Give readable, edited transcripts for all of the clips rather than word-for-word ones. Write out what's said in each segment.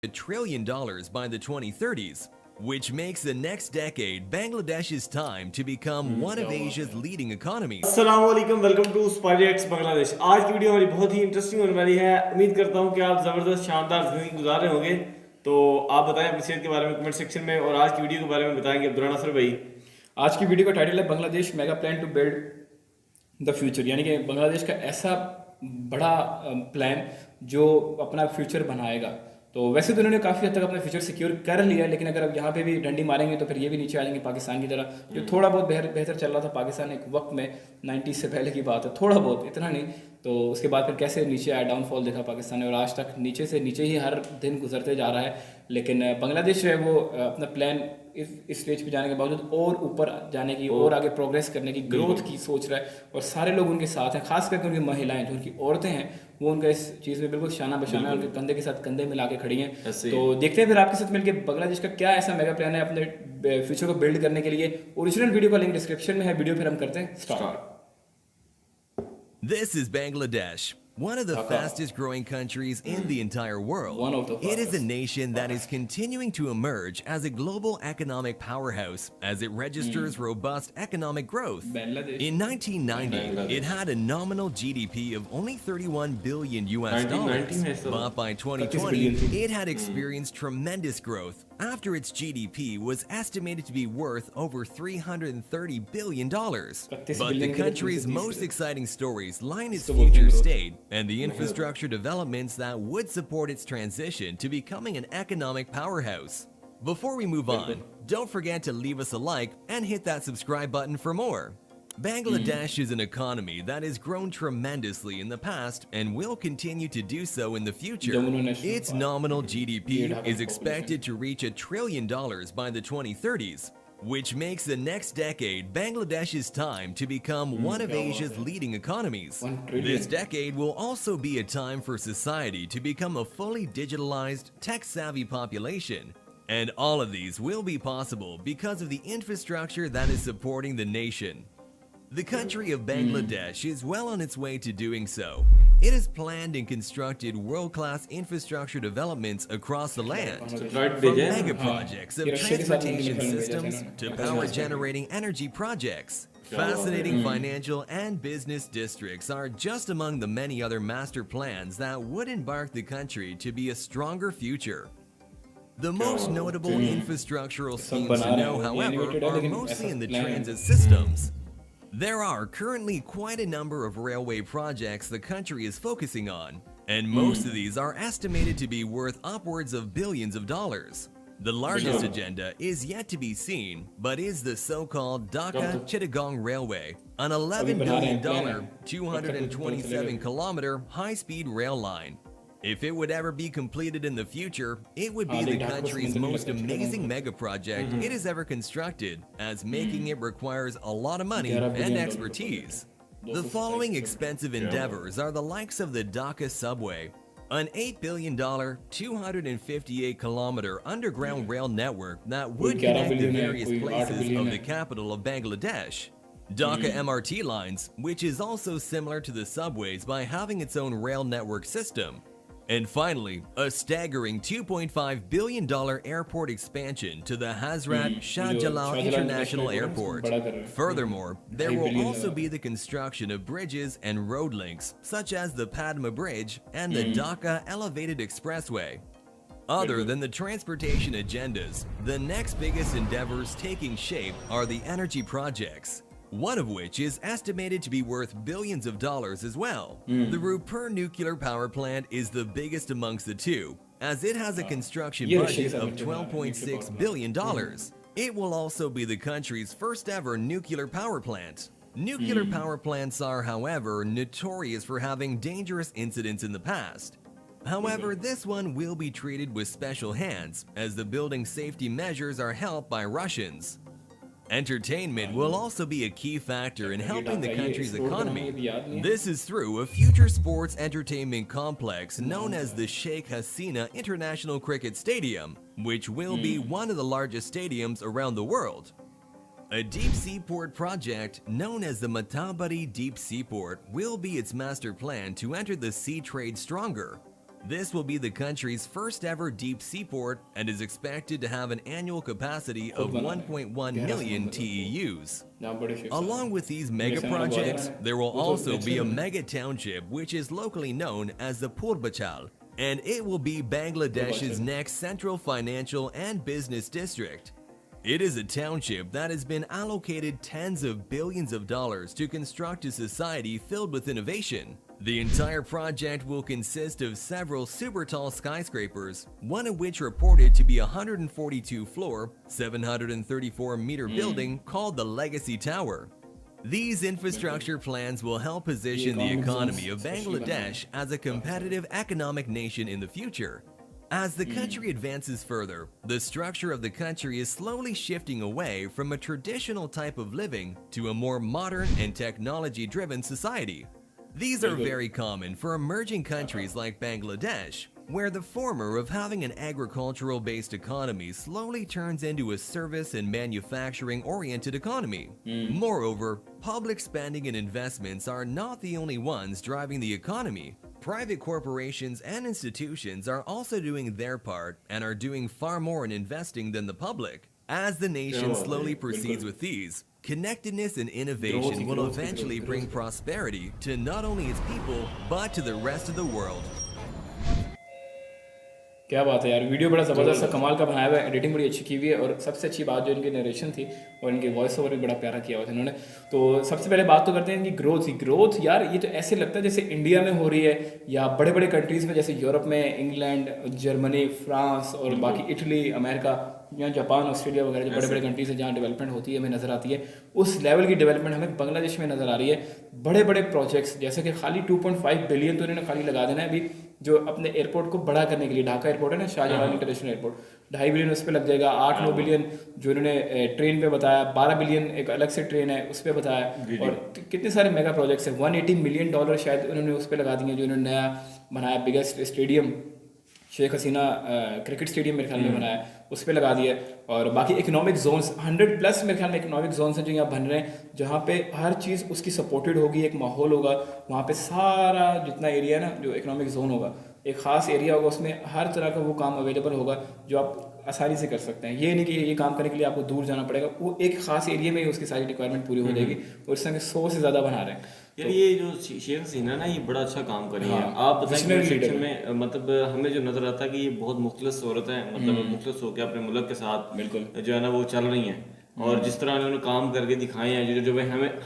$1 trillion by the 2030s, which makes the next decade Bangladesh's time to become one of Asia's leading economies. अस्सलाम वालेकुम, welcome to स्पाइरेट्स Bangladesh. आज की video हमारी बहुत ही interesting होने वाली है। उम्मीद करता हूँ कि आप ज़बरदस्त शानदार ज़िंदगी गुजार रहे होंगे। तो आप बताएं अपनी सेहत के बारे में कमेंट सेक्शन में, और आज की वीडियो के बारे में बताएंगे अब्दुल नसर भाई। आज की वीडियो का टाइटल है Bangladesh mega plan to build the future, यानी कि बांग्लादेश का ऐसा बड़ा प्लान जो अपना फ्यूचर बनाएगा। तो वैसे तो उन्होंने काफ़ी हद तक अपना फ्यूचर सिक्योर कर लिया, लेकिन अगर अब यहाँ पे भी डंडी मारेंगे तो फिर ये भी नीचे आ जाएंगे पाकिस्तान की तरह, जो थोड़ा बहुत बेहतर चल रहा था पाकिस्तान एक वक्त में। 90 से पहले की बात है, थोड़ा बहुत, इतना नहीं। तो उसके बाद फिर कैसे नीचे आया, डाउनफॉल देखा पाकिस्तान ने, और आज तक नीचे से नीचे ही हर दिन गुजरते जा रहा है। लेकिन बांग्लादेश जो है वो अपना प्लान इस स्टेज पे जाने के बावजूद और ऊपर जाने की और आगे प्रोग्रेस करने की, ग्रोथ की सोच रहा है, और सारे लोग उनके साथ हैं। खास करके उनकी महिलाएं, जो उनकी औरतें हैं, वो उनका इस चीज़ में बिल्कुल शाना बशाना है, उनके कंधे के साथ कंधे मिला के खड़ी हैं। तो देखते हैं फिर आपके साथ मिलकर बांग्लादेश का क्या ऐसा मेगा प्लान है अपने फ्यूचर को बिल्ड करने के लिए। ओरिजिनल वीडियो का लिंक डिस्क्रिप्शन में है। वीडियो फिर हम करते हैं start. This is Bangladesh, one of the fastest growing countries in the entire world. It is a nation that is continuing to emerge as a global economic powerhouse as it registers robust economic growth. In 1990, it had a nominal GDP of only 31 billion US dollars, but by 2020, it had experienced tremendous growth after its GDP was estimated to be worth over $330 billion. But the country's most exciting stories lie in its future state and the infrastructure developments that would support its transition to becoming an economic powerhouse. Before we move on, don't forget to leave us a like and hit that subscribe button for more. Bangladesh is an economy that has grown tremendously in the past and will continue to do so in the future. Its nominal GDP is expected to reach $1 trillion by the 2030s, which makes the next decade Bangladesh's time to become one of Asia's leading economies. This decade will also be a time for society to become a fully digitalized, tech-savvy population. And all of these will be possible because of the infrastructure that is supporting the nation. The country of Bangladesh is well on its way to doing so. It has planned and constructed world-class infrastructure developments across the land, from mega projects of transportation systems to power-generating energy projects. Fascinating financial and business districts are just among the many other master plans that would embark the country to be a stronger future. The most notable infrastructural schemes to know, however, are mostly in the transit systems. There are currently quite a number of railway projects the country is focusing on, and most of these are estimated to be worth upwards of billions of dollars. The largest agenda is yet to be seen, but is the so-called Dhaka-Chittagong Railway, an $11 billion, 227-kilometer high-speed rail line. If it would ever be completed in the future, it would be the country's most amazing mega project it has ever constructed, as making it requires a lot of money and expertise. The following expensive endeavors are the likes of the Dhaka subway, an $8 billion, 258-kilometer underground rail network that would connect the various places of the capital of Bangladesh. Dhaka MRT lines, which is also similar to the subways by having its own rail network system. And finally, a staggering $2.5 billion airport expansion to the Hazrat Shah Jalal International Airport. Furthermore, there will also be the construction of bridges and road links, such as the Padma Bridge and the Dhaka Elevated Expressway. Other than the transportation agendas, the next biggest endeavors taking shape are the energy projects, one of which is estimated to be worth billions of dollars as well. The Rupur nuclear power plant is the biggest amongst the two, as it has a construction budget of $12.6 billion. It will also be the country's first ever nuclear power plant. Nuclear power plants are, however, notorious for having dangerous incidents in the past. However, this one will be treated with special hands, as the building safety measures are helped by Russians. Entertainment will also be a key factor in helping the country's economy. This is through a future sports entertainment complex known as the Sheikh Hasina International Cricket Stadium, which will be one of the largest stadiums around the world. A deep seaport project known as the Matabari Deep Seaport will be its master plan to enter the sea trade stronger. This will be the country's first ever deep seaport and is expected to have an annual capacity of 1.1 million TEUs. Along with these mega projects, there will also be a mega township which is locally known as the Poorbachal, and it will be Bangladesh's next central financial and business district. It is a township that has been allocated tens of billions of dollars to construct a society filled with innovation. The entire project will consist of several super tall skyscrapers, one of which reported to be a 142-floor, 734-meter building called the Legacy Tower. These infrastructure plans will help position the economy of Bangladesh as a competitive economic nation in the future. As the country advances further, the structure of the country is slowly shifting away from a traditional type of living to a more modern and technology-driven society. These are very common for emerging countries like Bangladesh, where the former of having an agricultural-based economy slowly turns into a service and manufacturing-oriented economy. Moreover, public spending and investments are not the only ones driving the economy. Private corporations and institutions are also doing their part and are doing far more in investing than the public. As the nation slowly proceeds with these, connectedness and innovation will eventually bring prosperity to not only its people, but to the rest of the world. क्या बात है यार, video बड़ा ज़बरदस्त कमाल का बनाया हुआ है, एडिटिंग बड़ी अच्छी की हुई है, और सबसे अच्छी बात जो इनकी नरेशन थी और इनके वॉइस ओवर भी बड़ा प्यारा किया हुआ था इन्होंने। तो सबसे पहले बात तो करते हैं इनकी ग्रोथ की। ग्रोथ यार ये तो ऐसे लगता है जैसे इंडिया में हो रही है या बड़े बड़े कंट्रीज़ में, जैसे यूरोप में इंग्लैंड, जर्मनी, फ्रांस और बाकी इटली, अमेरिका, यहाँ जापान, ऑस्ट्रेलिया वगैरह जो बड़े बड़े कंट्रीज़ हैं जहाँ डेवलपमेंट होती है हमें नज़र आती है, उस लेवल की डेवलपमेंट हमें बांग्लादेश में नज़र आ रही है। बड़े बड़े प्रोजेक्ट्स जैसे कि खाली 2.5 बिलियन तो इन्होंने खाली लगा देना है अभी जो अपने एयरपोर्ट को बड़ा करने के लिए। ढाका एयरपोर्ट है ना, शाहजहां इंटरनेशनल एयरपोर्ट, 2.5 बिलियन उस पर लग जाएगा। 8-9 बिलियन जो इन्होंने ट्रेन पे बताया, 12 बिलियन एक अलग से ट्रेन है उस पर बताया, और कितने सारे मेगा प्रोजेक्ट्स हैं। $180 मिलियन शायद उन्होंने उस पर लगा दिए जो इन्होंने नया बनाया, biggest stadium Sheikh Hasina cricket stadium मेरे ख्याल में बनाया, उस पर लगा दिया। और बाकी इकोनॉमिक जोन्स 100+ मेरे ख्याल में इकोनॉमिक जोन्स हैं जो यहाँ बन रहे हैं, जहाँ पे हर चीज़ उसकी सपोर्टेड होगी, एक माहौल होगा वहाँ पे। सारा जितना एरिया है ना जो इकोनॉमिक जोन होगा, एक ख़ास एरिया होगा, उसमें हर तरह का वो काम अवेलेबल होगा जो आप आसानी से कर सकते हैं। ये नहीं कि ये काम करने के लिए आपको दूर जाना पड़ेगा, वो एक ख़ास एरिया में ही उसकी सारी रिक्वायरमेंट पूरी हो जाएगी। और इस तरह के 100 से ज़्यादा बना रहे हैं यार। ये जो शेख हसीना ना, ये बड़ा अच्छा काम कर रही है। आप बताएं सेक्शन में, मतलब हमें जो नजर आता है कि ये बहुत मुख्तलिस औरत है, मतलब मुख्तलिस होकर अपने मुल्क के साथ बिल्कुल जो है ना वो चल रही हैं, और जिस तरह उन्होंने काम करके दिखाए हैं जो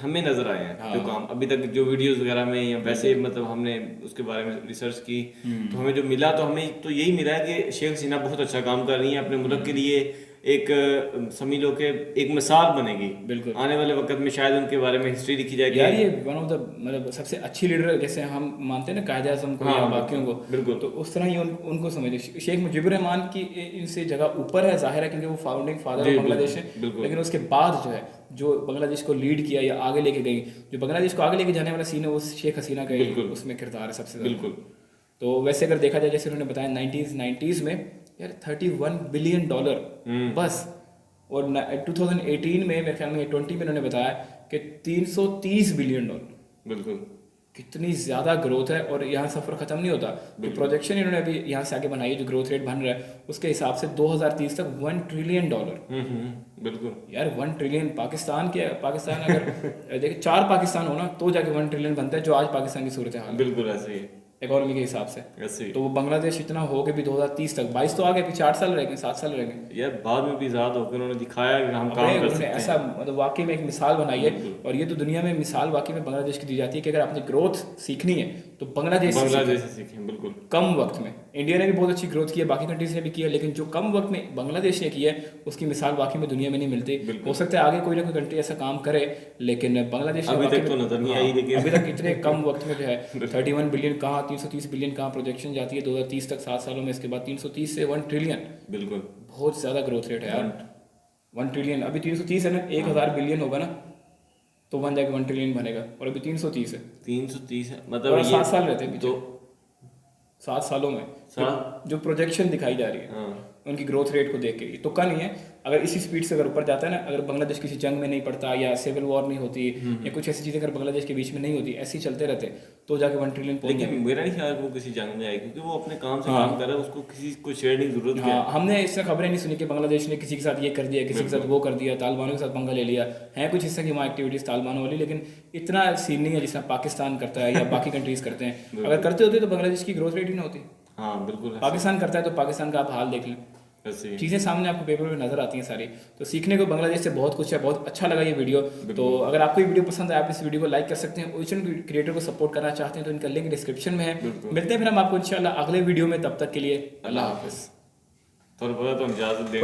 हमें नजर आए हैं जो काम अभी तक जो वीडियोस वगैरह में या वैसे मतलब हमने उसके बारे में रिसर्च की, तो हमें जो मिला तो हमें तो यही मिला है कि शेख हसीना बहुत अच्छा काम कर रही हैं अपने मुल्क के लिए। एक समझ लो कि एक मिसाल बनेगी बिल्कुल, आने वाले वक्त में शायद उनके बारे में हिस्ट्री लिखी जाएगी। यार ये वन ऑफ द मतलब सबसे अच्छी लीडर जैसे हम मानते हैं ना कायदे आज़म को या बाकियों को, बिल्कुल, तो उस तरह ही उनको समझिए। शेख मुजीबुर रहमान की इनसे जगह ऊपर है, जाहिर है क्योंकि वो फाउंडिंग फादर ऑफ बांग्लादेश है, लेकिन उसके बाद जो है जो बांग्लादेश को लीड किया या आगे लेके गई, जो बांग्लादेश को आगे लेके जाने वाला सीन है वो शेख हसीना का उसमें किरदार है सबसे बिल्कुल। तो वैसे अगर देखा जाए जैसे उन्होंने बताया 90s में यार $31 बिलियन बस, और 2018 में मेरे ख्याल में 20 में उन्होंने बताया कि $330 बिलियन। बिल्कुल, कितनी ज़्यादा ग्रोथ है, और यहाँ सफ़र ख़त्म नहीं होता। तो प्रोजेक्शन इन्होंने अभी यहाँ से आगे बनाई है, जो ग्रोथ रेट बन रहा है उसके हिसाब से 2030 तक $1 ट्रिलियन। बिल्कुल यार, 1 ट्रिलियन पाकिस्तान अगर देखिए 4 पाकिस्तान हो ना तो जाके 1 ट्रिलियन बनता है, जो आज पाकिस्तान की सूरत हाल। बिल्कुल ऐसे ही इकोनॉमी के हिसाब से। तो वो बांग्लादेश इतना हो गया भी 2030 तक, 22 तो आ गए, फिर 4 साल रह गए, 7 साल रह गए यार। बाद में भी आज़ाद होकर उन्होंने दिखाया कि हम काम कर सकते हैं। ऐसा मतलब वाकई में एक मिसाल बनाई है, और ये तो दुनिया में मिसाल वाकई में बांग्लादेश की दी जाती है कि अगर आपने ग्रोथ सीखनी है तो बांग्लादेश से सीखें। बिल्कुल, कम वक्त में इंडिया ने भी बहुत अच्छी ग्रोथ की है, बाकी कंट्रीज ने भी किया, लेकिन जो कम वक्त में बांग्लादेश ने किया है उसकी मिसाल वाकई में दुनिया में नहीं मिलती। हो सकता है आगे कोई ना कोई कंट्री ऐसा काम करे, लेकिन बांग्लादेश अभी तक तो नजर नहीं आई। लेकिन अभी तक इतने कम वक्त में जो है 31 बिलियन कहाँ, 330 बिलियन कहाँ प्रोजेक्शन जाती है 2030 तक, 7 सालों में। इसके बाद 330 से 1 ट्रिलियन। बिल्कुल, बहुत ज़्यादा ग्रोथ रेट है यार। 1 ट्रिलियन अभी 330 है ना, 1000 बिलियन होगा ना तो 1 जाके 1 ट्रिलियन बनेगा, और अभी 330 है। 330 है मतलब 7 साल रहते हैं तो 7 सालों में जो प्रोजेक्शन दिखाई जा रही है। उनकी ग्रोथ रेट को देख के, ये तुक्का नहीं है। अगर इसी स्पीड से अगर ऊपर जाता है ना, अगर बांग्लादेश किसी जंग में नहीं पड़ता या सिविल वॉर नहीं होती या कुछ ऐसी चीज़ें अगर बांग्लादेश के बीच में नहीं होती, ऐसे ही चलते रहते तो जाके 1 ट्रिलियन पहुंच लेकिन मेरा नहीं ख्याल वो किसी जंग में आए, क्योंकि वो अपने काम से काम कर रहा है, उसको किसी को छेड़ने की जरूरत क्या है। हमने इससे खबरें नहीं सुनी कि बांग्लादेश ने किसी के साथ ये कर दिया, किसी के साथ वो कर दिया, तालिबानों के साथ पंगा ले लिया है, कुछ हिस्सा की वहाँ एक्टिविटीज़ तालिबानों वाली, लेकिन इतना सीन नहीं है जिसना पाकिस्तान करता है या बाकी कंट्रीज करते हैं। अगर करते होते तो बांग्लादेश की ग्रोथ रेट ही ना होती। हाँ बिल्कुल, पाकिस्तान करता है तो पाकिस्तान का आप हाल देख लें, चीज़ें सामने आपको पेपर में नजर आती हैं सारी। तो सीखने को बांग्लादेश से बहुत कुछ है। बहुत अच्छा लगा ये वीडियो। तो अगर आपको ये वीडियो पसंद आया, आप इस वीडियो को लाइक कर सकते हैं। ओशन क्रिएटर को सपोर्ट करना चाहते हैं तो इनका लिंक डिस्क्रिप्शन में है। मिलते हैं फिर हम आपको इंशाल्लाह अगले वीडियो में, तब तक के लिए अल्लाह हाफिज़। तो इजाजत दें।